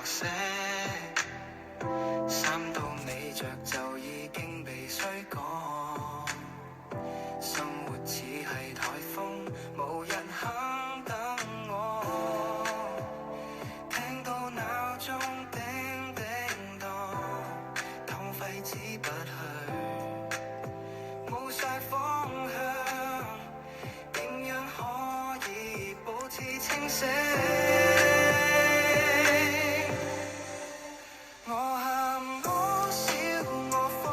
寫，衫到你着就已經被衰趕。生活似係颱風，無人肯等我。聽到鬧鐘叮叮當，當廢紙不去，冇晒方向，點樣可以保持清醒？我喊我笑我風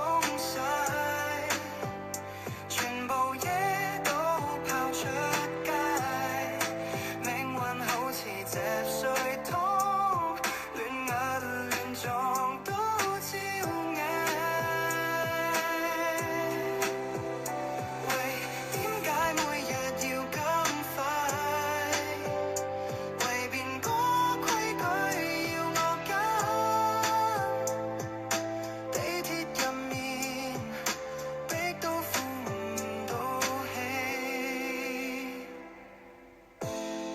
勢，全部嘢都拋出街，命運好似隻水桶，亂壓亂撞都照嗌。喂，點解每日要咁快？為邊個規矩要我跟？地鐵入面逼到呼唔到氣，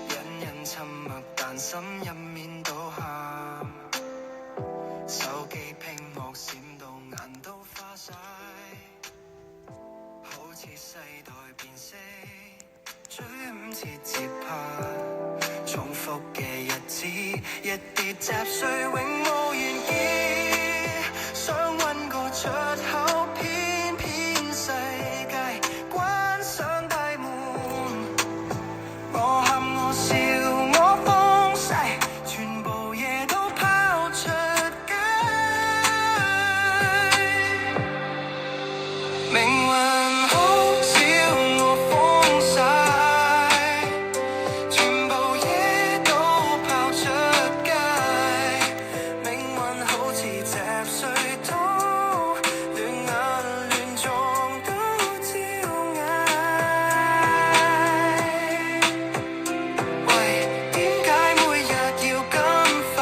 人人沉默但心入面都喊，手機屏幕閃到眼都花晒，好似世代變色，追唔切節拍，重複嘅日子，一跌雜碎永無完結，想搵個出口，偏偏世界關上大門。我喊我笑我風勢，全部嘢都拋出街，命運好笑我風勢，全部嘢都拋出街，命運好似隻水桶，亂壓亂撞都照嗌。喂，點解每日要咁快？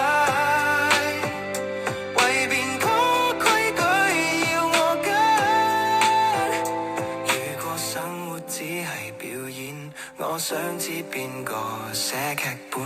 為邊個規矩要我跟？如果生活只係表演，我想知邊個寫劇本。